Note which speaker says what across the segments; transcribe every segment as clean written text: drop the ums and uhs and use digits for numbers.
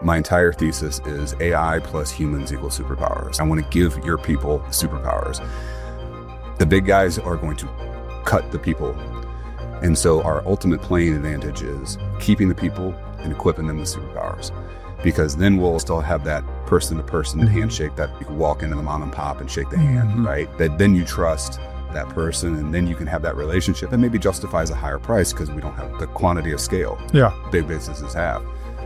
Speaker 1: My entire thesis is AI plus humans equals superpowers. I want to give your people superpowers. The big guys are going to cut the people. And so our ultimate playing advantage is keeping the people and equipping them with superpowers. Because then we'll still have that person-to-person handshake that you can walk into the mom and pop and shake the hand, right? That then you trust that person, and then you can have that relationship and maybe justifies a higher price because we don't have the quantity of scale big businesses have.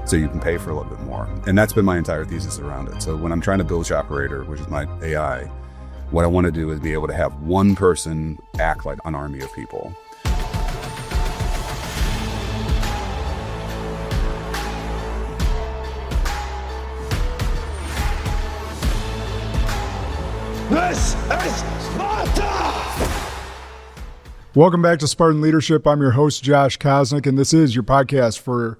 Speaker 1: So you can pay for a little bit more. And that's been my entire thesis around it. So when I'm trying to build Shoperator, which is my AI, what I want to do is be able to have one person act like an army of people.
Speaker 2: This is Sparta!
Speaker 3: Welcome back to Spartan Leadership. I'm your host, Josh Kosnick, and this is your podcast for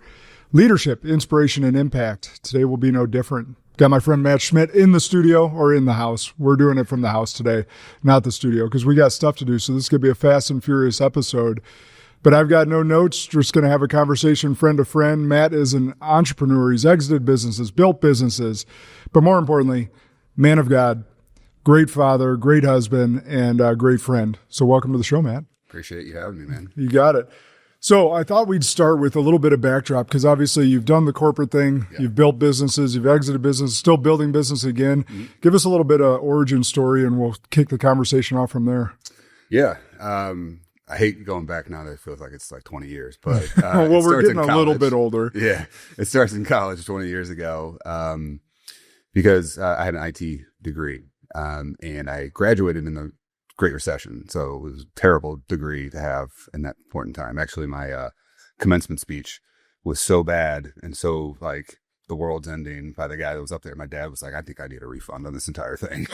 Speaker 3: leadership, inspiration, and impact. Today will be no different. Got my friend Matt Schmitt in the studio or in the house. We're doing it from the house today, not the studio, because we got stuff to do. So this is going to be a fast and furious episode. But I've got no notes, just going to have a conversation friend to friend. Matt is an entrepreneur. He's exited businesses, built businesses, but more importantly, man of God, great father, great husband, and a great friend. So welcome to the show, Matt.
Speaker 1: Appreciate you having me, man.
Speaker 3: You got it. So I thought we'd start with a little bit of backdrop because obviously you've done the corporate thing, you've built businesses, you've exited business, still building business again. Give us a little bit of origin story and we'll kick the conversation off from there.
Speaker 1: Yeah. I hate going back now that it feels like it's like 20 years, but
Speaker 3: well, we're getting a little bit older.
Speaker 1: Yeah. It starts in college 20 years ago because I had an IT degree and I graduated in the Great Recession. So it was a terrible degree to have in that point in time. Actually, my commencement speech was so bad and so like the world's ending by the guy that was up there. My dad was like, I think I need a refund on this entire thing.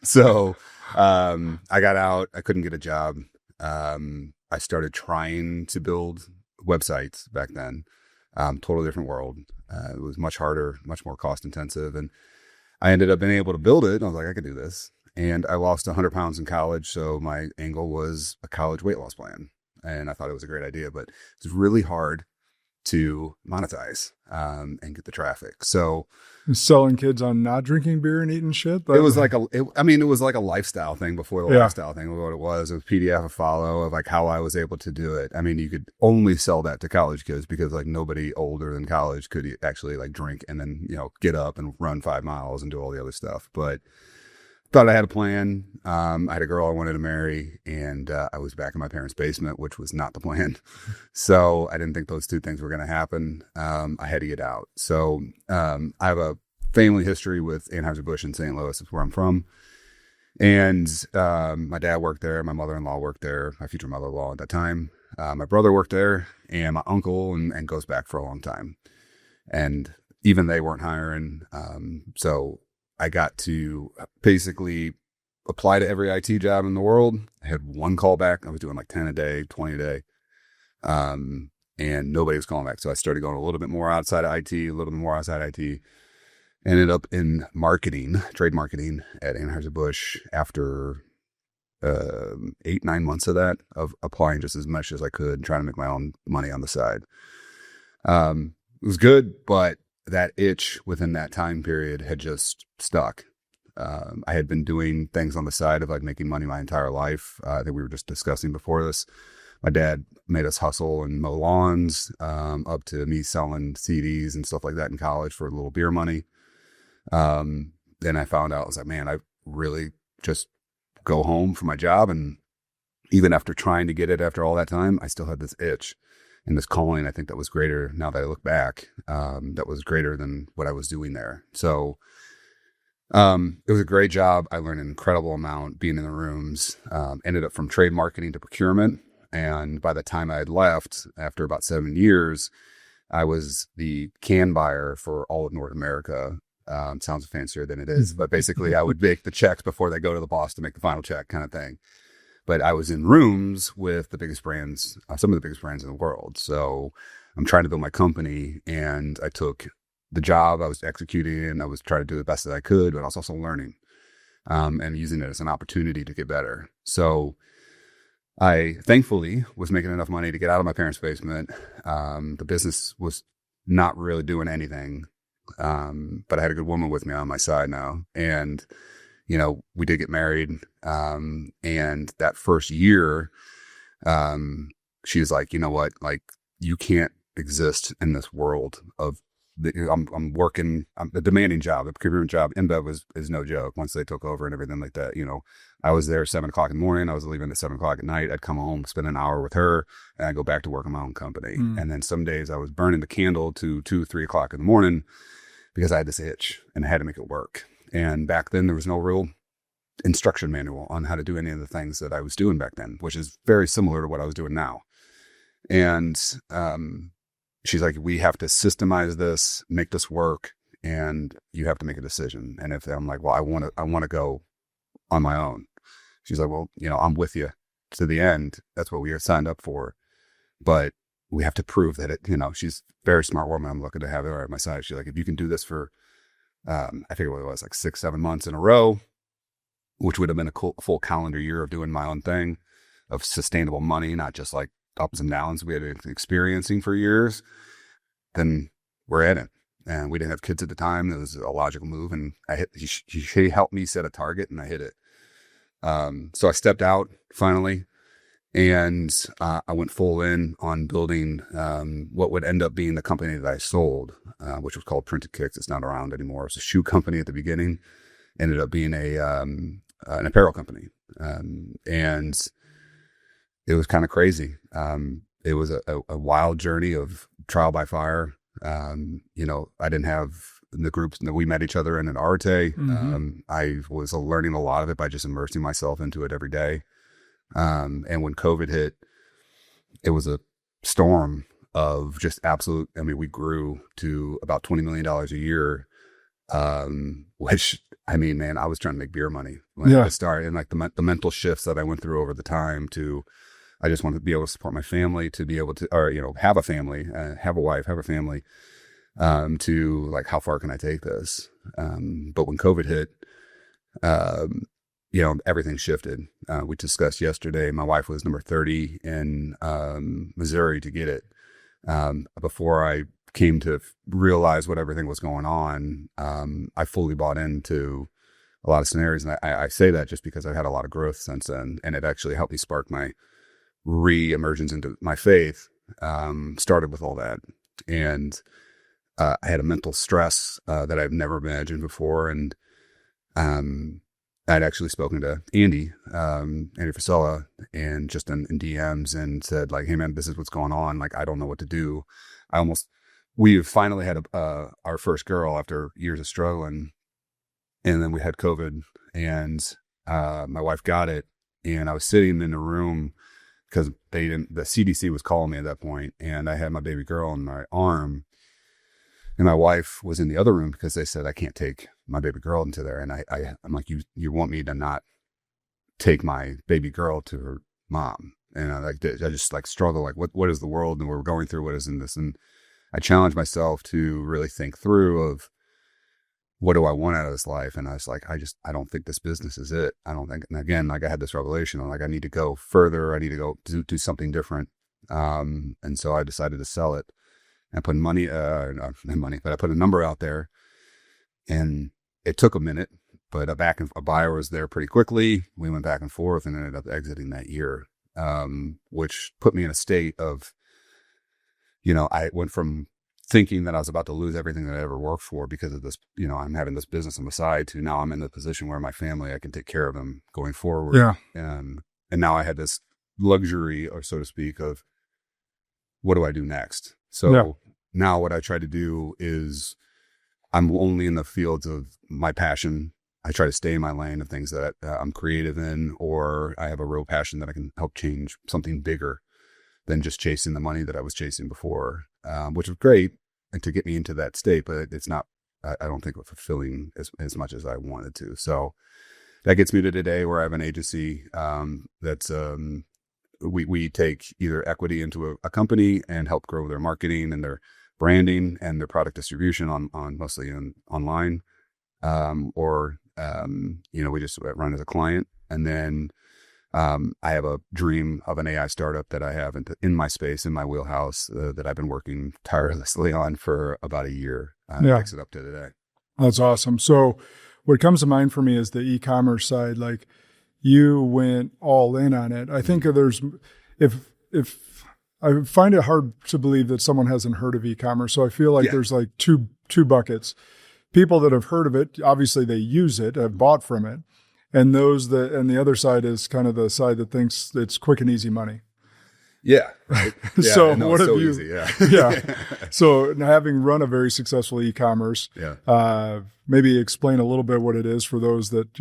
Speaker 1: So I got out. I couldn't get a job. I started trying to build websites back then. Totally different world. It was much harder, much more cost intensive. And I ended up being able to build it. And I was like, I could do this. And I lost 100 pounds in college. So my angle was a college weight loss plan. And I thought it was a great idea, but it's really hard to monetize and get the traffic. So
Speaker 3: selling kids on not drinking beer and eating shit.
Speaker 1: It was like it was like a lifestyle thing before the lifestyle thing. What it was PDF a follow of like how I was able to do it. I mean, you could only sell that to college kids because like nobody older than college could actually like drink and then, get up and run 5 miles and do all the other stuff. But thought I had a plan. I had a girl I wanted to marry, and I was back in my parents' basement, which was not the plan. So I didn't think those two things were going to happen. I had to get out. So I have a family history with Anheuser Busch in St. Louis. That's where I'm from. And my dad worked there. My mother-in-law worked there. My future mother-in-law at that time. My brother worked there, and my uncle, and goes back for a long time. And even they weren't hiring. So I got to basically apply to every IT job in the world. I had one call back. I was doing like 10 a day, 20 a day. And nobody was calling back. So I started going a little bit more outside of IT, a little bit more outside IT. Ended up in marketing, trade marketing at Anheuser Busch after 8-9 months of that, of applying just as much as I could and trying to make my own money on the side. It was good, but that itch within that time period had just stuck. I had been doing things on the side of like making money my entire life. I think we were just discussing before this. My dad made us hustle and mow lawns, up to me selling CDs and stuff like that in college for a little beer money. Then I found out, I was like, man, I really just go home from my job. And even after trying to get it after all that time, I still had this itch. And this calling, I think that was greater now that I look back, that was greater than what I was doing there. So it was a great job. I learned an incredible amount being in the rooms, ended up from trade marketing to procurement. And by the time I had left, after about 7 years, I was the can buyer for all of North America. Sounds fancier than it is, but basically I would make the checks before they go to the boss to make the final check kind of thing. But I was in rooms with the biggest brands, some of the biggest brands in the world. So I'm trying to build my company, and I took the job I was executing, and I was trying to do the best that I could, but I was also learning and using it as an opportunity to get better. So I thankfully was making enough money to get out of my parents' basement. The business was not really doing anything. But I had a good woman with me on my side now. And, we did get married. And that first year, she was like, you know what, like, you can't exist in this world of I'm working, a demanding job, a career job. InBev is no joke once they took over and everything like that. I was there 7:00 in the morning. I was leaving at 7:00 at night. I'd come home, spend an hour with her, and I'd go back to work on my own company. And then some days I was burning the candle to 2-3 o'clock in the morning because I had this itch and I had to make it work. And back then there was no real instruction manual on how to do any of the things that I was doing back then, which is very similar to what I was doing now. And, she's like, we have to systemize this, make this work, and you have to make a decision. And if I'm like, well, I want to go on my own. She's like, well, I'm with you to the end. That's what we are signed up for. But we have to prove that she's a very smart woman. I'm looking to have her at my side. She's like, if you can do this for, I forget what it was, like 6-7 months in a row, which would have been a full calendar year of doing my own thing, of sustainable money, not just like ups and downs we had been experiencing for years, then we're in it. And we didn't have kids at the time. It was a logical move. And she helped me set a target and I hit it. So I stepped out finally and I went full in on building what would end up being the company that I sold, which was called Printed Kicks. It's not around anymore. It was a shoe company at the beginning, ended up being an apparel company. And it was kind of crazy. It was a wild journey of trial by fire. I didn't have the groups that we met each other in at Arte. I was learning a lot of it by just immersing myself into it every day. And when COVID hit, it was a storm of just absolute, we grew to about $20 million a year, which, man, I was trying to make beer money when I started, and like the mental shifts that I went through over the time to, I just wanted to be able to support my family, to be able to, have a family, have a wife, have a family, to like, how far can I take this? But when COVID hit, everything shifted. We discussed yesterday, my wife was number 30 in Missouri to get it. Before I came to realize what everything was going on, I fully bought into a lot of scenarios. And I say that just because I've had a lot of growth since then. And it actually helped me spark my re-emergence into my faith. Started with all that. And I had a mental stress that I've never imagined before. And I'd actually spoken to Andy Frisella, and just in DMs, and said like, hey man, this is what's going on. Like, I don't know what to do. We finally had our first girl after years of struggling. And then we had COVID, and my wife got it. And I was sitting in a room because the CDC was calling me at that point, and I had my baby girl in my arm. And my wife was in the other room because they said, I can't take my baby girl into there. And I'm like, you want me to not take my baby girl to her mom? And I just like struggle, like what is the world and we're going through, what is in this? And I challenged myself to really think through of what do I want out of this life? And I was like, I don't think this business is it. I don't think, and again, like I had this revelation, I'm like, I need to go further. I need to go do something different. And so I decided to sell it. I put not money, but I put a number out there, and it took a minute, but a buyer was there pretty quickly. We went back and forth and ended up exiting that year, which put me in a state of, I went from thinking that I was about to lose everything that I ever worked for because of this, I'm having this business on the side, to now I'm in the position where my family, I can take care of them going forward.
Speaker 3: Yeah.
Speaker 1: And now I had this luxury, or so to speak, of what do I do next? So now what I try to do is I'm only in the fields of my passion. I try to stay in my lane of things that I'm creative in, or I have a real passion that I can help change something bigger than just chasing the money that I was chasing before, which was great and to get me into that state, but it's not, I don't think, fulfilling as much as I wanted to. So that gets me to today, where I have an agency that's we take either equity into a company and help grow their marketing and their branding and their product distribution on mostly online, or we just run as a client. And then I have a dream of an AI startup that I have in my space, in my wheelhouse, that I've been working tirelessly on for about a year. Fix it up to today.
Speaker 3: That's awesome. So what comes to mind for me is the e-commerce side. Like, you went all in on it. I think if I find it hard to believe that someone hasn't heard of e-commerce. So I feel like there's like two buckets. People that have heard of it, obviously they use it, have bought from it. And and the other side is kind of the side that thinks it's quick and easy money.
Speaker 1: Yeah. Right. Yeah,
Speaker 3: So
Speaker 1: no,
Speaker 3: what
Speaker 1: it's
Speaker 3: have
Speaker 1: so
Speaker 3: you?
Speaker 1: easy, yeah.
Speaker 3: Yeah. So having run a very successful e-commerce, maybe explain a little bit what it is for those that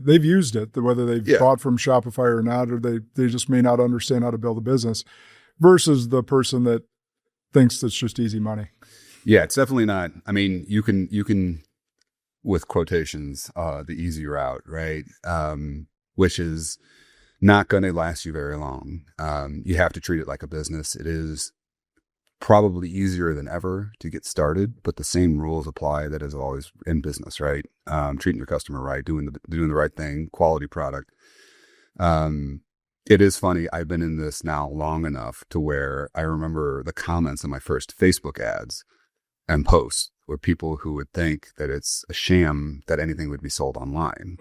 Speaker 3: they've used it, whether they've bought from Shopify or not, or they just may not understand how to build a business, versus the person that thinks it's just easy money.
Speaker 1: Yeah, it's definitely not. I mean, you can with quotations, the easy route, right? Which is not going to last you very long. You have to treat it like a business. It is probably easier than ever to get started, but the same rules apply that is always in business, right? Treating your customer right, doing the right thing, quality product. It is funny. I've been in this now long enough to where I remember the comments on my first Facebook ads and posts were people who would think that it's a sham that anything would be sold online.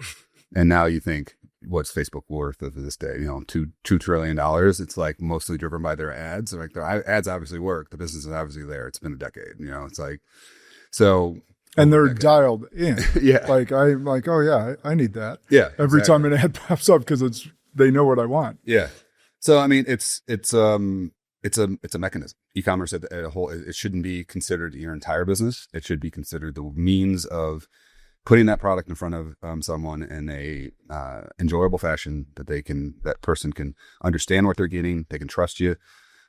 Speaker 1: And now you think, what's Facebook worth of this day? $2 trillion. It's like mostly driven by their ads. Like their ads obviously work. The business is obviously there. It's been a decade. It's like, so.
Speaker 3: And they're dialed in.
Speaker 1: Yeah.
Speaker 3: I'm like, oh yeah, I need that.
Speaker 1: Yeah.
Speaker 3: Every time an ad pops up, because they know what I want.
Speaker 1: Yeah. So I mean, it's a mechanism. E-commerce at a whole, it shouldn't be considered your entire business. It should be considered the means of putting that product in front of someone in a enjoyable fashion that person can understand what they're getting. They can trust you.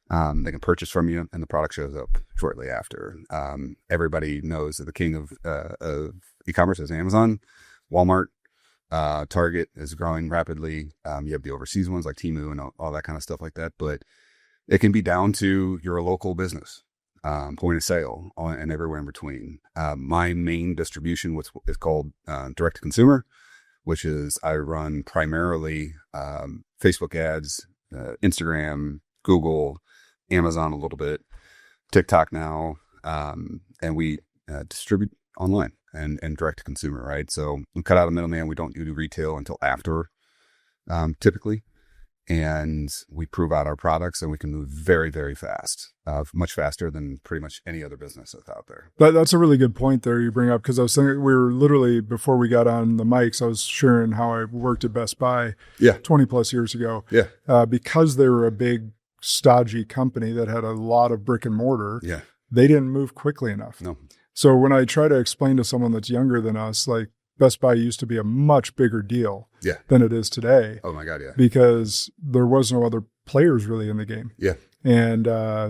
Speaker 1: They can purchase from you, and the product shows up shortly after. Everybody knows that the king of e-commerce is Amazon. Walmart, Target is growing rapidly. You have the overseas ones like Temu and all that kind of stuff like that, but it can be down to your local business, point of sale, and everywhere in between. My main distribution is called direct to consumer, which is I run primarily Facebook ads, Instagram, Google, Amazon a little bit, TikTok now, and we distribute online and direct to consumer, right? So we cut out a middleman. We don't do retail until after, typically. And we prove out our products, and we can move very, very fast, much faster than pretty much any other business that's out there.
Speaker 3: That's a really good point there you bring up, because I was thinking, we were literally, before we got on the mics, I was sharing how I worked at Best Buy 20 plus years ago.
Speaker 1: Yeah.
Speaker 3: Because they were a big, stodgy company that had a lot of brick and mortar, they didn't move quickly enough.
Speaker 1: No.
Speaker 3: So when I try to explain to someone that's younger than us, like, Best Buy used to be a much bigger deal than it is today.
Speaker 1: Oh my God, yeah.
Speaker 3: Because there was no other players really in the game.
Speaker 1: Yeah.
Speaker 3: And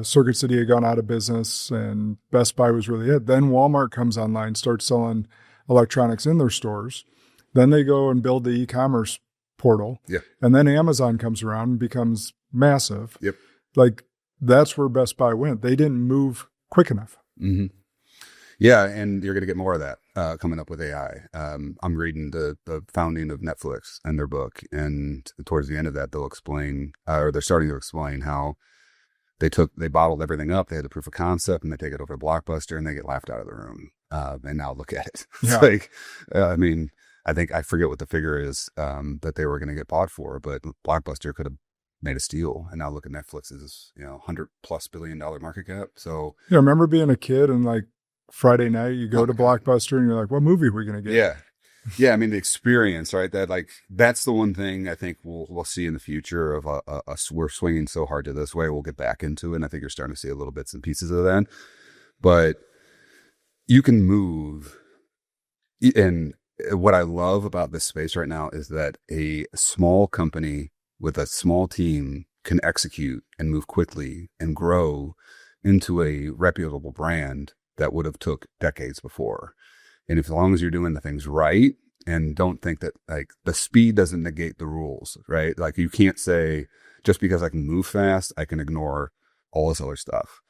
Speaker 3: Circuit City had gone out of business, and Best Buy was really it. Then Walmart comes online, starts selling electronics in their stores. Then they go and build the e-commerce portal.
Speaker 1: Yeah.
Speaker 3: And then Amazon comes around and becomes massive.
Speaker 1: Yep.
Speaker 3: Like, that's where Best Buy went. They didn't move quick enough.
Speaker 1: Mm-hmm. Yeah, and you're going to get more of that coming up with AI. I'm reading the founding of Netflix and their book, and towards the end of that, they'll explain, or they're starting to explain how they bottled everything up. They had the proof of concept, and they take it over to Blockbuster, and they get laughed out of the room. And now look at it. It's like, I mean, I forget what the figure is that they were going to get bought for, but Blockbuster could have made a steal, and now look at Netflix's $100+ billion market cap. So
Speaker 3: I remember being a kid and like, Friday night, you go to Blockbuster and you're like, what movie are we going to get?
Speaker 1: Yeah. Yeah. I mean, the experience, right? That's the one thing I think we'll see in the future of we're swinging so hard to this way. We'll get back into it. And I think you're starting to see a little bits and pieces of that, but you can move. And what I love about this space right now is that a small company with a small team can execute and move quickly and grow into a reputable brand that would have took decades before. And as long as you're doing the things right, and don't think that like the speed doesn't negate the rules, right? Like you can't say just because I can move fast, I can ignore all this other stuff.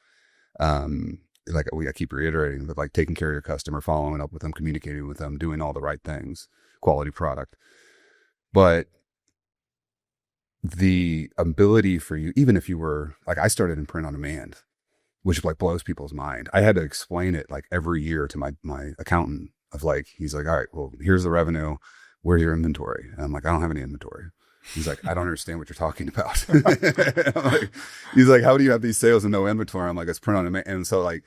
Speaker 1: Like I keep reiterating that, like taking care of your customer, following up with them, communicating with them, doing all the right things, quality product. But the ability for you, even if you were like, I started in print on demand, which like blows people's mind. I had to explain it like every year to my accountant of like, he's like, all right, well, here's the revenue. Where's your inventory? And I'm like, I don't have any inventory. He's like, I don't understand what you're talking about. He's like, how do you have these sales and no inventory? I'm like, it's print on demand. And so like,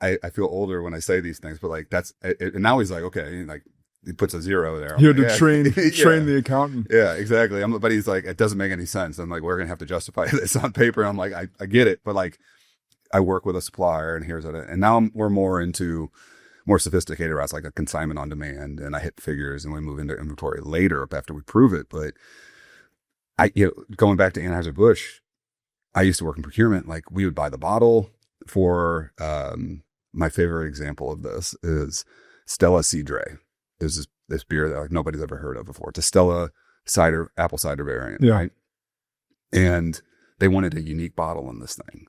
Speaker 1: I feel older when I say these things, but like that's it. And now he's like, okay, like he puts a 0 there.
Speaker 3: You had to train the accountant.
Speaker 1: Yeah, exactly. But he's like, it doesn't make any sense. I'm like, we're gonna have to justify this on paper. I'm like, I get it, but like, I work with a supplier, and here's what. And now we're more into more sophisticated routes, like a consignment on demand, and I hit figures, and we move into inventory later after we prove it. But going back to Anheuser Busch, I used to work in procurement. Like we would buy the bottle for. My favorite example of this is Stella Cidre. There's this beer that like nobody's ever heard of before. It's a Stella apple cider variant, right? And they wanted a unique bottle in this thing.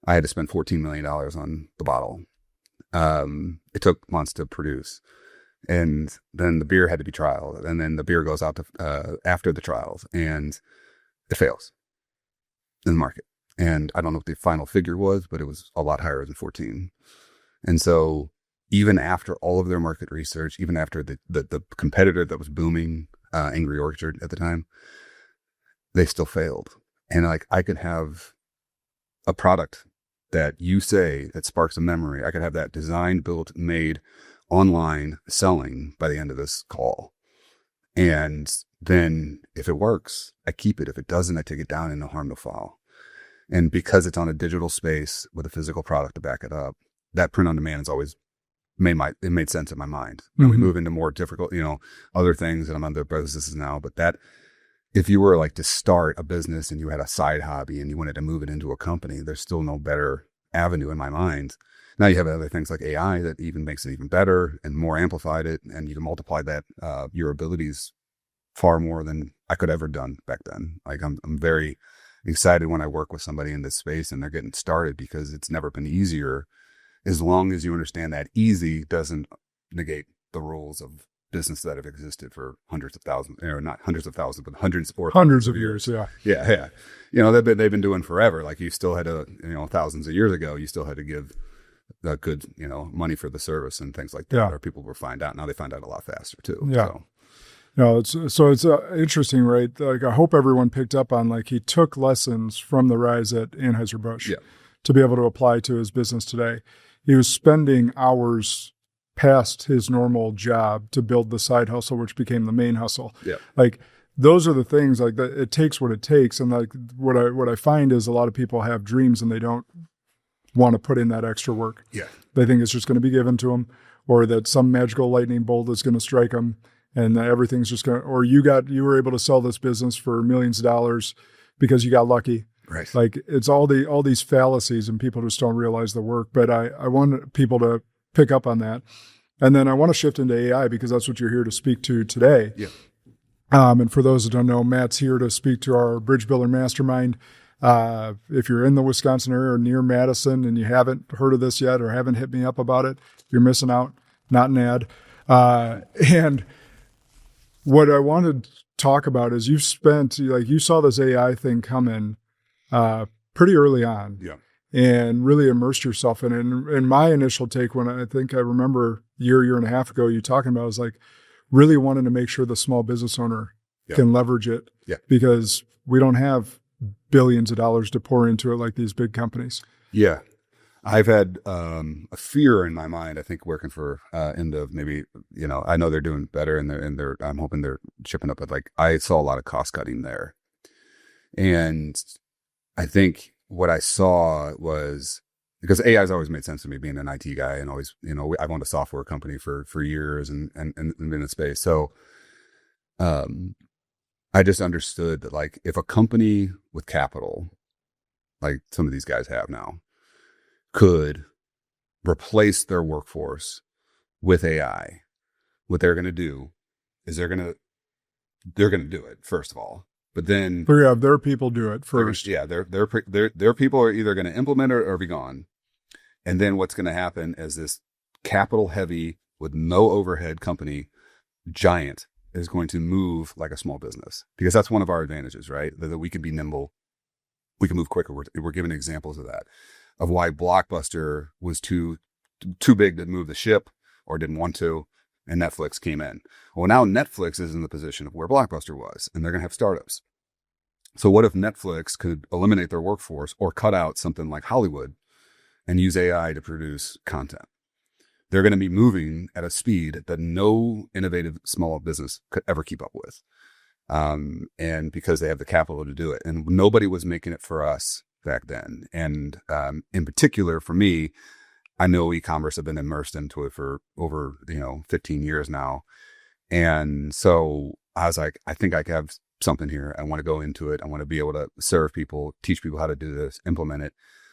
Speaker 1: I had to spend $14 million on the bottle. It took months to produce. And then the beer had to be trialed. And then the beer goes out to, after the trials, and it fails in the market. And I don't know what the final figure was, but it was a lot higher than 14. And so even after all of their market research, even after the competitor that was booming, Angry Orchard at the time, they still failed. And like, I could have a product that you say that sparks a memory. I could have that designed, built, made, online, selling by the end of this call. And then if it works, I keep it. If it doesn't, I take it down and no harm, no foul. And because it's on a digital space with a physical product to back it up, that print on demand has always made sense in my mind. And we move into more difficult, other things, and I'm under businesses now. But that, if you were like to start a business and you had a side hobby and you wanted to move it into a company, there's still no better avenue in my mind. Now you have other things like AI that even makes it even better and more amplified it, and you can multiply that your abilities far more than I could ever done back then. Like I'm very excited when I work with somebody in this space and they're getting started, because it's never been easier, as long as you understand that easy doesn't negate the rules of business that have existed for hundreds of thousands, or not hundreds of thousands, but hundreds of years. Yeah. They've been doing forever. Like you still had to, thousands of years ago, you still had to give that good, money for the service and things like that.
Speaker 3: Yeah.
Speaker 1: Or people will find out. Now they find out a lot faster too.
Speaker 3: Yeah.
Speaker 1: So.
Speaker 3: No, it's interesting, right? Like I hope everyone picked up on, like, he took lessons from the rise at Anheuser Busch to be able to apply to his business today. He was spending hours past his normal job to build the side hustle, which became the main hustle.
Speaker 1: Yeah.
Speaker 3: Like those are the things, like that. It takes what it takes. And like what I find is a lot of people have dreams and they don't want to put in that extra work.
Speaker 1: Yeah.
Speaker 3: They think it's just going to be given to them, or that some magical lightning bolt is going to strike them and everything's just going to, or you were able to sell this business for millions of dollars because you got lucky.
Speaker 1: Right.
Speaker 3: Like it's all these fallacies, and people just don't realize the work. But I want people to pick up on that. And then I want to shift into AI, because that's what you're here to speak to today.
Speaker 1: Yeah.
Speaker 3: And for those that don't know, Matt's here to speak to our Bridge Builder Mastermind. If you're in the Wisconsin area or near Madison and you haven't heard of this yet or haven't hit me up about it, you're missing out. Not an ad. And what I wanted to talk about is you saw this AI thing come in pretty early on.
Speaker 1: Yeah.
Speaker 3: And really immersed yourself in it. And my initial take, when I think I remember year and a half ago, you talking about, was like really wanting to make sure the small business owner can leverage it, because we don't have billions of dollars to pour into it like these big companies. Yeah.
Speaker 1: I've had a fear in my mind, I think, working for end of maybe, I know they're doing better and they're I'm hoping they're shipping up, but like I saw a lot of cost cutting there. And I think what I saw was, because AI has always made sense to me, being an IT guy, and always, I've owned a software company for years and been in the space. So I just understood that, like, if a company with capital, like some of these guys have now, could replace their workforce with AI, what they're going to do is they're going to do it, first of all. But then
Speaker 3: their people do it first.
Speaker 1: Their people are either going to implement it or be gone. And then what's going to happen is this capital heavy with no overhead company giant is going to move like a small business, because that's one of our advantages, right? That we can be nimble, we can move quicker. We're giving examples of that, of why Blockbuster was too big to move the ship or didn't want to, and Netflix came in. Well, now Netflix is in the position of where Blockbuster was, and they're going to have startups. So what if Netflix could eliminate their workforce or cut out something like Hollywood and use AI to produce content? They're going to be moving at a speed that no innovative small business could ever keep up with. And because they have the capital to do it. And nobody was making it for us back then. And in particular, for me, I know e-commerce, have been immersed into it for over 15 years now. And so I was like, I think I have something here. I want to go into it. I want to be able to serve people, teach people how to do this, implement it,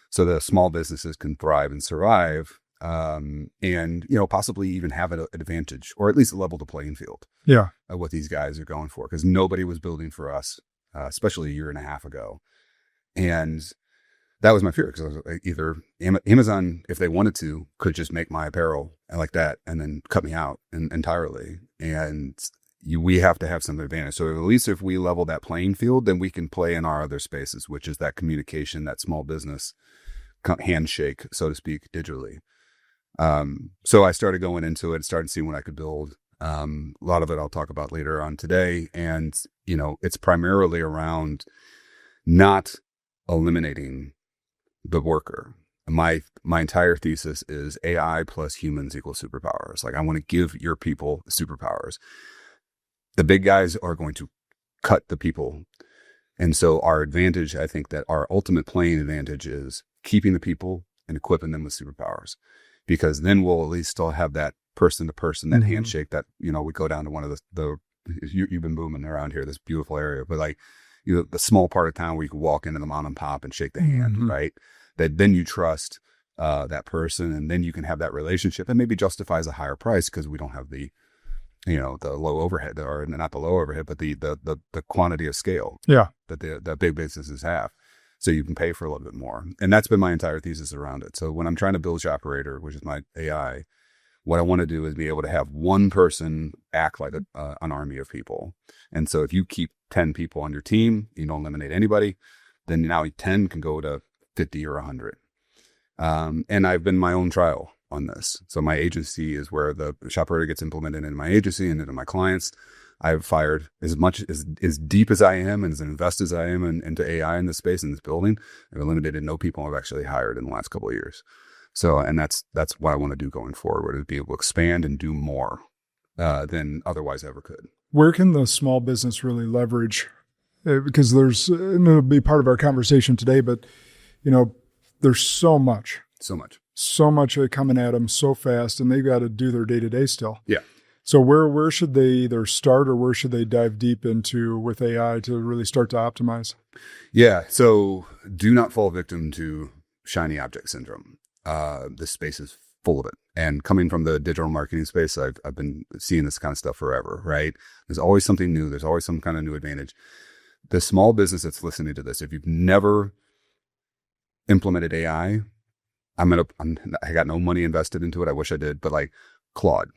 Speaker 1: so that small businesses can thrive and survive. And possibly even have an advantage, or at least level the playing field.
Speaker 3: Yeah,
Speaker 1: of what these guys are going for, because nobody was building for us, especially a year and a half ago. And that was my fear, because either Amazon, if they wanted to, could just make my apparel like that and then cut me out entirely. And we have to have some advantage. So at least if we level that playing field, then we can play in our other spaces, which is that communication, that small business handshake, so to speak, digitally. So I started going into it, started seeing what I could build. A lot of it I'll talk about later on today. And, it's primarily around not eliminating the worker. My entire thesis is AI plus humans equals superpowers. Like, I want to give your people superpowers. The big guys are going to cut the people. And so our advantage, I think that our ultimate playing advantage is keeping the people and equipping them with superpowers. Because then we'll at least still have that person to person, that handshake that, we go down to one of you've been booming around here, this beautiful area, but like, the small part of town where you can walk into the mom and pop and shake the hand, right? That then you trust that person, and then you can have that relationship, and maybe justifies a higher price because we don't have the low overhead, or not the low overhead, but the quantity of scale that the big businesses have. So you can pay for a little bit more. And that's been my entire thesis around it. So when I'm trying to build Shoperator, which is my AI, what I want to do is be able to have one person act like an army of people. And so if you keep 10 people on your team, you don't eliminate anybody, then now 10 can go to 50 or 100. And I've been my own trial on this. So my agency is where the Shoperator gets implemented in my agency and into my clients. I've fired as deep as I am and as invested as I am into AI in this space, in this building. I've eliminated no people I've actually hired in the last couple of years. So, and that's what I want to do going forward, to be able to expand and do more than otherwise ever could.
Speaker 3: Where can the small business really leverage? Because and it'll be part of our conversation today, but there's so much coming at them so fast, and they've got to do their day-to-day still.
Speaker 1: Yeah.
Speaker 3: So where should they either start, or where should they dive deep into with AI to really start to optimize?
Speaker 1: Yeah. So do not fall victim to shiny object syndrome. This space is full of it. And coming from the digital marketing space, I've been seeing this kind of stuff forever, right? There's always something new. There's always some kind of new advantage. The small business that's listening to this, if you've never implemented AI, I got no money invested into it. I wish I did, but like Claude,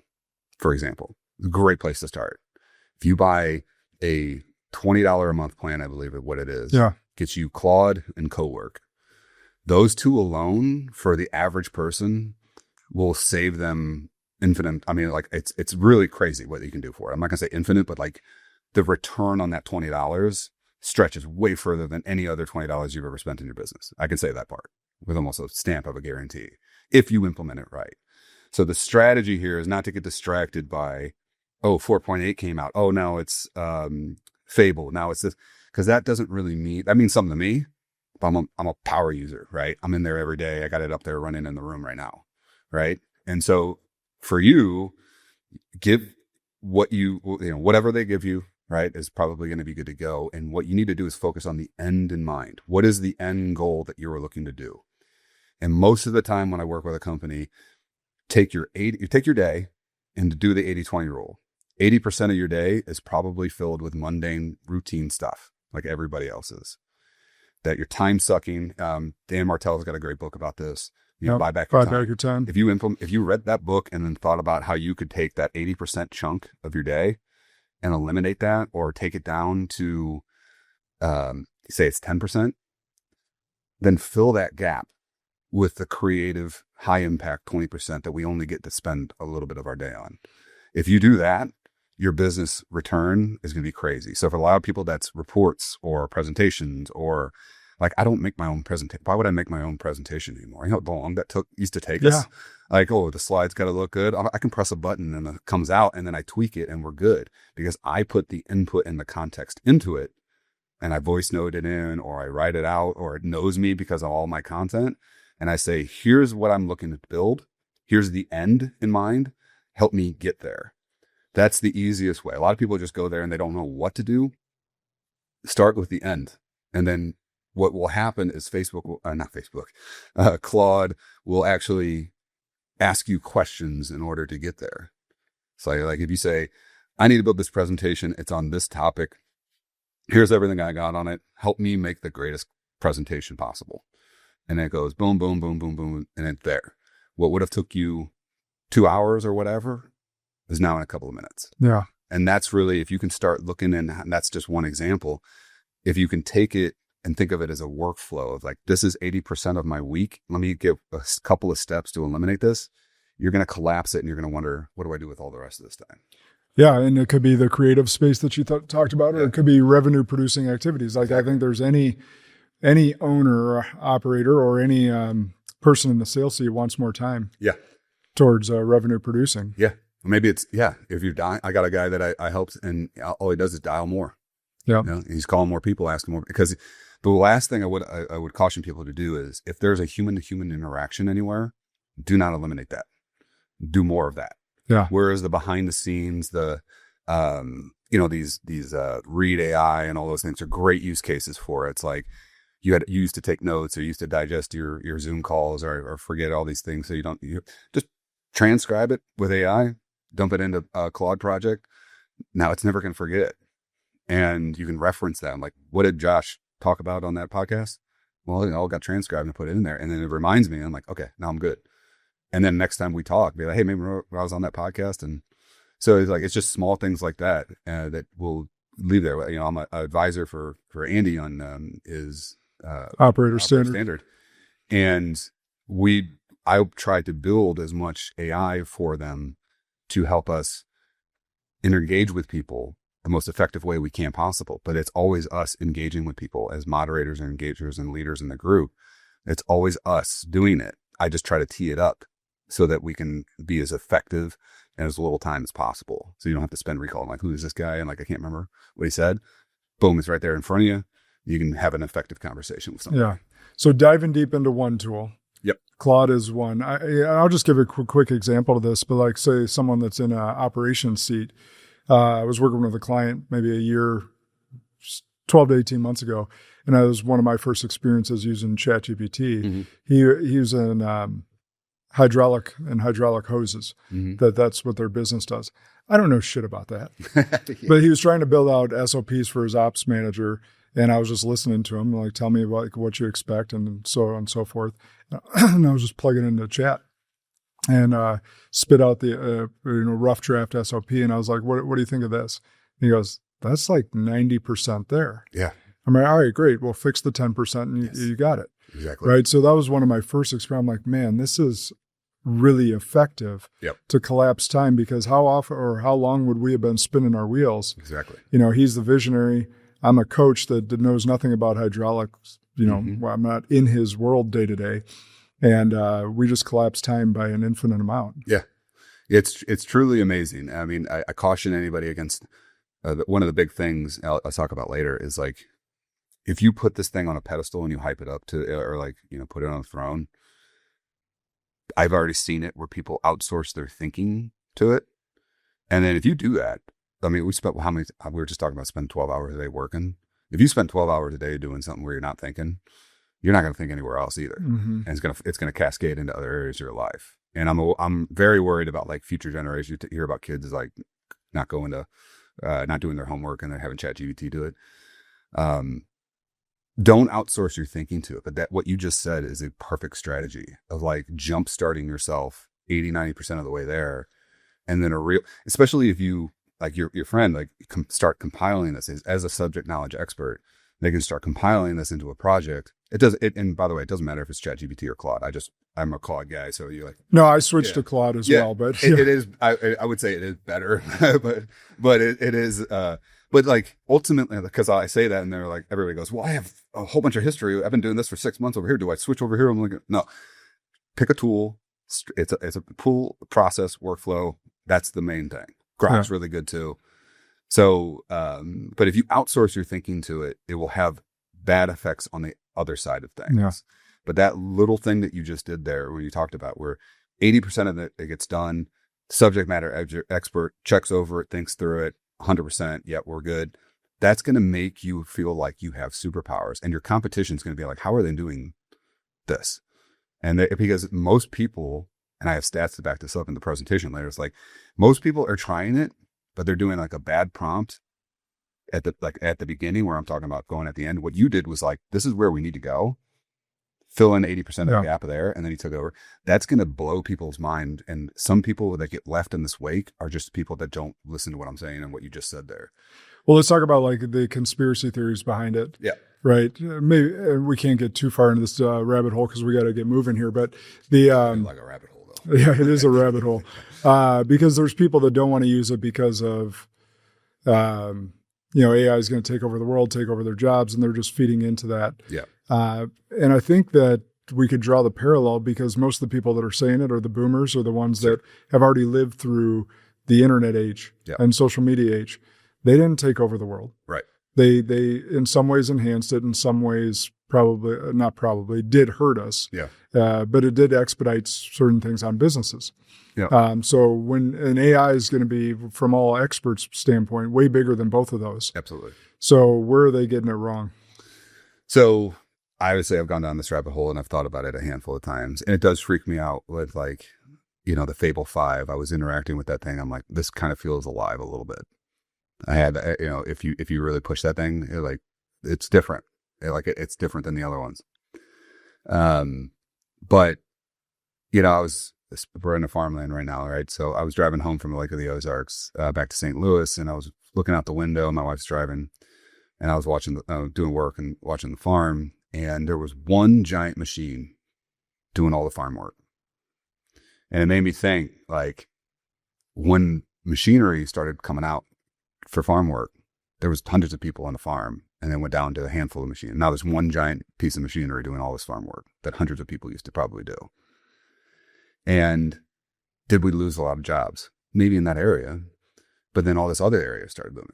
Speaker 1: for example, great place to start. If you buy a $20 a month plan, I believe what it is, gets you Claude and Cowork. Those two alone for the average person will save them infinite. I mean, like it's really crazy what you can do for it. I'm not gonna say infinite, but like the return on that $20 stretches way further than any other $20 you've ever spent in your business. I can say that part with almost a stamp of a guarantee if you implement it right. So the strategy here is not to get distracted by, 4.8 came out. Oh, now it's Fable. Now it's this, because that doesn't really mean, that means something to me. But I'm a power user, right? I'm in there every day. I got it up there running in the room right now, right? And so for you, give whatever they give you, right, is probably going to be good to go. And what you need to do is focus on the end in mind. What is the end goal that you are looking to do? And most of the time when I work with a company, take your day and to do the 80-20 rule. 80% of your day is probably filled with mundane, routine stuff like everybody else's. That you're time sucking. Dan Martell's got a great book about this. Buy back your time. If you read that book and then thought about how you could take that 80% chunk of your day and eliminate that or take it down to, say it's 10%, then fill that gap with the creative, high impact 20% that we only get to spend a little bit of our day on. If you do that, your business return is going to be crazy. So for a lot of people, that's reports or presentations, or like, I don't make my own presentation. Why would I make my own presentation anymore? You know how long that used to take us? Like, oh, the slides got to look good. I can press a button and it comes out, and then I tweak it and we're good, because I put the input and the context into it, and I voice note it in, or I write it out, or it knows me because of all my content. And I say, here's what I'm looking to build. Here's the end in mind. Help me get there. That's the easiest way. A lot of people just go there and they don't know what to do. Start with the end. And then what will happen is Claude will actually ask you questions in order to get there. So like if you say, I need to build this presentation, it's on this topic. Here's everything I got on it. Help me make the greatest presentation possible. And then it goes boom, boom, boom, boom, boom. And it's there. What would have took you 2 hours or whatever is now in a couple of minutes.
Speaker 3: Yeah.
Speaker 1: And that's really, if you can start looking, and that's just one example. If you can take it and think of it as a workflow of like, this is 80% of my week. Let me give a couple of steps to eliminate this. You're going to collapse it, and you're going to wonder, what do I do with all the rest of this time?
Speaker 3: Yeah. And it could be the creative space that you talked about, or it could be revenue producing activities. Like, I think there's any owner or operator or any person in the sales seat wants more time towards revenue producing.
Speaker 1: Yeah. Maybe it's, if you're dying, I got a guy that I helped, and all he does is dial more.
Speaker 3: Yeah.
Speaker 1: You know, he's calling more people, asking more, because the last thing I would caution people to do is, if there's a human to human interaction anywhere, do not eliminate that. Do more of that.
Speaker 3: Yeah.
Speaker 1: Whereas the behind the scenes, the, these read AI and all those things are great use cases for it. It's like, you used to take notes, or you used to digest your Zoom calls, or forget all these things. So you just transcribe it with AI, dump it into a Claude project. Now it's never going to forget. And you can reference that. I'm like, what did Josh talk about on that podcast? Well, it all got transcribed and put it in there. And then it reminds me, and I'm like, okay, now I'm good. And then next time we talk, be like, hey, maybe I was on that podcast. And so it's just small things like that that will leave there. You know, I'm an advisor for Andy on his
Speaker 3: operator standard.
Speaker 1: And I tried to build as much AI for them to help us engage with people the most effective way we can possible. But it's always us engaging with people as moderators and engagers and leaders in the group. It's always us doing it. I just try to tee it up so that we can be as effective and as little time as possible. So you don't have to spend recalling, like, who is this guy? And like, I can't remember what he said. Boom, it's right there in front of you. You can have an effective conversation with someone.
Speaker 3: Yeah. So diving deep into one tool.
Speaker 1: Yep.
Speaker 3: Claude is one. I'll just give a quick example of this, but like, say someone that's in an operations seat. I was working with a client maybe a year, 12 to 18 months ago, and that was one of my first experiences using ChatGPT. Mm-hmm. He was in hydraulic hoses. Mm-hmm. That's what their business does. I don't know shit about that. But he was trying to build out SOPs for his ops manager, and I was just listening to him, like, tell me about what you expect, and so on and so forth. And I was just plugging into chat and spit out the rough draft SOP, and I was like, what do you think of this? And he goes, that's like 90% there.
Speaker 1: Yeah.
Speaker 3: I'm like, all right, great. We'll fix the 10% and you got it.
Speaker 1: Exactly.
Speaker 3: Right. So that was one of my first experiments. I'm like, man, this is really effective to collapse time, because how often or how long would we have been spinning our wheels?
Speaker 1: Exactly.
Speaker 3: You know, he's the visionary. I'm a coach that knows nothing about hydraulics. You know, I'm not in his world day to day. And we just collapse time by an infinite amount.
Speaker 1: Yeah. It's truly amazing. I mean, I caution anybody against one of the big things I'll talk about later is, like, if you put this thing on a pedestal and you hype it up to, or like, put it on a throne, I've already seen it where people outsource their thinking to it. And then if you do that, I mean, we were just talking about spend 12 hours a day working. If you spend 12 hours a day doing something where you're not thinking, you're not going to think anywhere else either. Mm-hmm. And it's going to cascade into other areas of your life. And I'm very worried about, like, future generations. You hear about kids like not doing their homework and they're having ChatGPT do it. Don't outsource your thinking to it. But that, what you just said, is a perfect strategy of, like, jump starting yourself 80-90% of the way there. And then especially if you like your friend, like start compiling this as a subject knowledge expert. They can start compiling this into a project. And by the way, it doesn't matter if it's ChatGPT or Claude. I'm a Claude guy, so you're like,
Speaker 3: no, I switched to Claude as well, but
Speaker 1: it is. I would say it is better, but it is. But like ultimately, because I say that, and they're like, everybody goes, well, I have a whole bunch of history. I've been doing this for 6 months over here. Do I switch over here? I'm like, no. Pick a tool. It's a tool, process, workflow. That's the main thing. Grad's really good too. So, but if you outsource your thinking to it, it will have bad effects on the other side of things.
Speaker 3: Yeah.
Speaker 1: But that little thing that you just did there, when you talked about where 80% of it gets done, subject matter expert checks over it, thinks through it, 100%. Yep, we're good. That's going to make you feel like you have superpowers, and your competition is going to be like, how are they doing this? And because most people, and I have stats to back this up in the presentation later, it's like most people are trying it, but they're doing like a bad prompt at the beginning, where I'm talking about going at the end. What you did was like, this is where we need to go. Fill in 80% of the gap there, and then he took over. That's going to blow people's mind. And some people that get left in this wake are just people that don't listen to what I'm saying and what you just said there.
Speaker 3: Well, let's talk about like the conspiracy theories behind it.
Speaker 1: Yeah.
Speaker 3: Right. Maybe we can't get too far into this rabbit hole because we got to get moving here. But the
Speaker 1: like a rabbit hole, though.
Speaker 3: Yeah, it is a rabbit hole because there's people that don't want to use it because of AI is going to take over the world, take over their jobs, and they're just feeding into that.
Speaker 1: Yeah.
Speaker 3: And I think that we could draw the parallel because most of the people that are saying it are the boomers, or the ones that have already lived through the internet age and social media age. They didn't take over the world.
Speaker 1: Right.
Speaker 3: They in some ways enhanced it, in some ways did hurt us.
Speaker 1: Yeah.
Speaker 3: But it did expedite certain things on businesses.
Speaker 1: Yeah.
Speaker 3: So when an AI is going to be, from all experts' standpoint, way bigger than both of those.
Speaker 1: Absolutely.
Speaker 3: So where are they getting it wrong?
Speaker 1: So I would say I've gone down this rabbit hole and I've thought about it a handful of times, and it does freak me out with like, the Fable 5. I was interacting with that thing. I'm like, this kind of feels alive a little bit. I had, if you really push that thing, it's different. It's different than the other ones. But we're in a farmland right now, right? So I was driving home from the Lake of the Ozarks back to St. Louis, and I was looking out the window. My wife's driving, and I was watching doing work and watching the farm, and there was one giant machine doing all the farm work, and it made me think, like, when machinery started coming out for farm work, there was hundreds of people on the farm, and then went down to a handful of machines. Now there's one giant piece of machinery doing all this farm work that hundreds of people used to probably do. And did we lose a lot of jobs? Maybe in that area, but then all this other area started booming.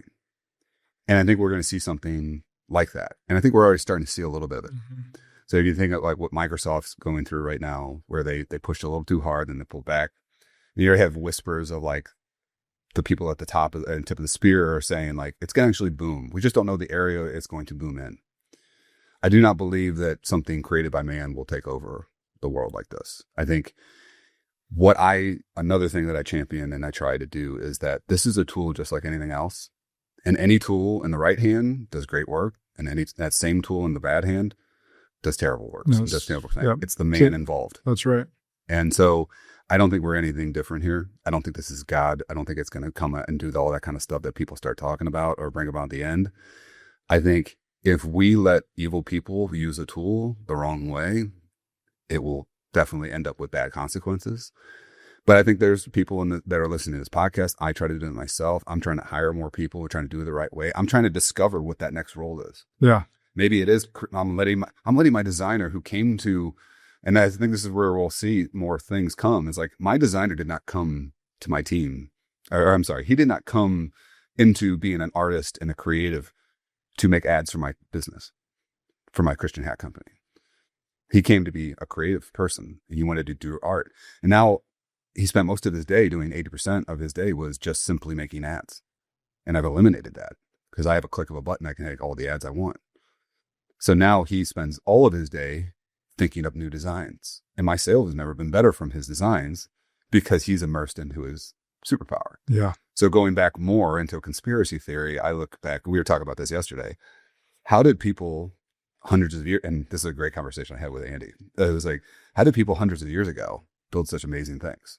Speaker 1: And I think we're going to see something like that. And I think we're already starting to see a little bit of it. Mm-hmm. So if you think of like what Microsoft's going through right now, where they pushed a little too hard and they pulled back, you already have whispers of like the people at the top and tip of the spear are saying like, it's going to actually boom. We just don't know the area it's going to boom in. I do not believe that something created by man will take over the world like this. I think another thing that I champion and I try to do is that this is a tool just like anything else. And any tool in the right hand does great work. And that same tool in the bad hand does terrible work.
Speaker 3: Yes.
Speaker 1: Does terrible things.
Speaker 3: Yep.
Speaker 1: It's the man involved.
Speaker 3: That's right.
Speaker 1: And so I don't think we're anything different here. I don't think this is God. I don't think it's going to come and do all that kind of stuff that people start talking about or bring about the end. I think if we let evil people use a tool the wrong way, it will definitely end up with bad consequences. But I think there's people that are listening to this podcast. I try to do it myself. I'm trying to hire more people. We're trying to do it the right way. I'm trying to discover what that next role is.
Speaker 3: Yeah.
Speaker 1: Maybe it is. I'm letting my designer who came to, and I think this is where we'll see more things come. It's like my designer did not come to my team, or I'm sorry, he did not come into being an artist and a creative to make ads for my business, for my Christian hat company. He came to be a creative person and he wanted to do art. And now he spent most of his day doing 80% of his day was just simply making ads. And I've eliminated that because I have a click of a button. I can make all the ads I want. So now he spends all of his day thinking up new designs. And my sales has never been better from his designs because he's immersed into his superpower.
Speaker 3: Yeah.
Speaker 1: So going back more into a conspiracy theory, I look back, we were talking about this yesterday. How did people hundreds of years, and this is a great conversation I had with Andy. It was like, how did people hundreds of years ago build such amazing things?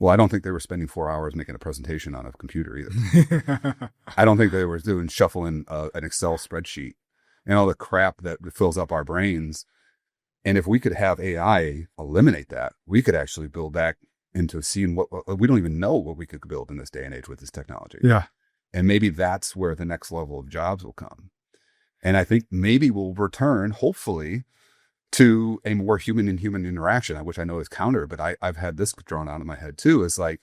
Speaker 1: Well, I don't think they were spending 4 hours making a presentation on a computer either. I don't think they were doing shuffling an Excel spreadsheet and all the crap that fills up our brains. And if we could have AI eliminate that, we could actually build back into seeing what we don't even know what we could build in this day and age with this technology.
Speaker 3: Yeah.
Speaker 1: And maybe that's where the next level of jobs will come. And I think maybe we'll return, hopefully, to a more human-in-human interaction, which I know is counter, but I've had this drawn out in my head too. Is like,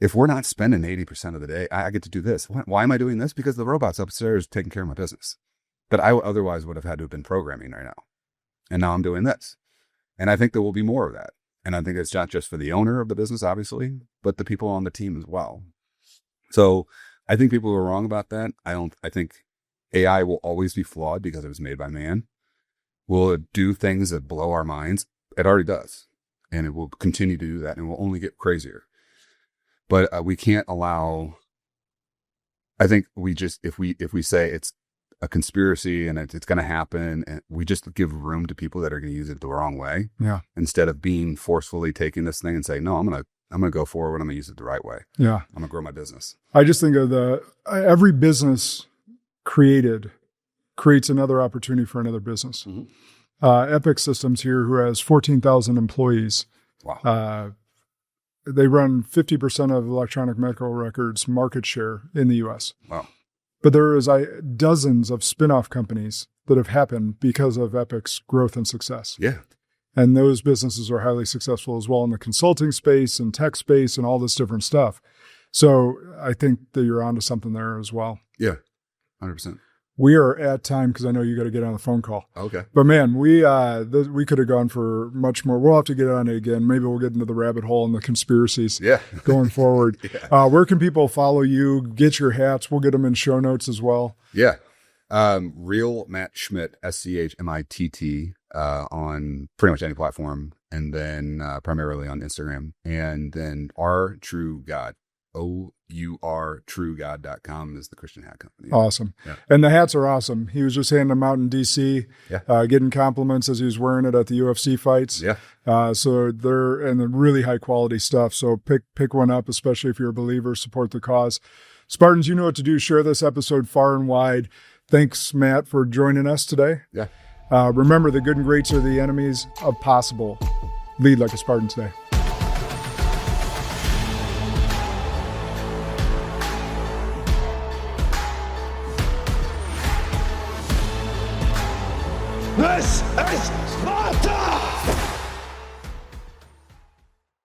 Speaker 1: if we're not spending 80% of the day, I get to do this. Why am I doing this? Because the robot's upstairs taking care of my business that I otherwise would have had to have been programming right now. And now I'm doing this. And I think there will be more of that. And I think it's not just for the owner of the business, obviously, but the people on the team as well. So I think people are wrong about that. I think AI will always be flawed because it was made by man. Will it do things that blow our minds? It already does. And it will continue to do that, and it will only get crazier. But we can't allow, I think we just, if we say it's a conspiracy and it's going to happen, and we just give room to people that are going to use it the wrong way.
Speaker 3: Yeah. Instead
Speaker 1: of being forcefully taking this thing and saying, no, I'm going to go forward. I'm going to use it the right way.
Speaker 3: Yeah.
Speaker 1: I'm going to grow my business.
Speaker 3: I just think of every business creates another opportunity for another business.
Speaker 1: Mm-hmm.
Speaker 3: Epic Systems here, who has 14,000 employees.
Speaker 1: Wow.
Speaker 3: They run 50% of electronic medical records market share in the U.S.
Speaker 1: Wow.
Speaker 3: But there is dozens of spin-off companies that have happened because of Epic's growth and success.
Speaker 1: Yeah.
Speaker 3: And those businesses are highly successful as well in the consulting space and tech space and all this different stuff. So I think that you're onto something there as well.
Speaker 1: Yeah, 100%.
Speaker 3: We are at time because I know you got to get on the phone call.
Speaker 1: Okay.
Speaker 3: But man, we could have gone for much more. We'll have to get on it again. Maybe we'll get into the rabbit hole and the conspiracies going forward. Yeah. Where can people follow you, get your hats? We'll get them in show notes as well.
Speaker 1: Yeah. Real Matt Schmitt, SCHMITT, on pretty much any platform. And then primarily on Instagram. And then Our True God. OURTrueGod.com is the Christian hat company.
Speaker 3: Awesome.
Speaker 1: Yeah.
Speaker 3: And the hats are awesome. He was just handing them out in DC, getting compliments as he was wearing it at the UFC fights.
Speaker 1: Yeah.
Speaker 3: So they're really high quality stuff. So pick one up, especially if you're a believer, support the cause. Spartans, you know what to do. Share this episode far and wide. Thanks, Matt, for joining us today.
Speaker 1: Yeah.
Speaker 3: Remember, the good and greats are the enemies of possible. Lead like a Spartan today.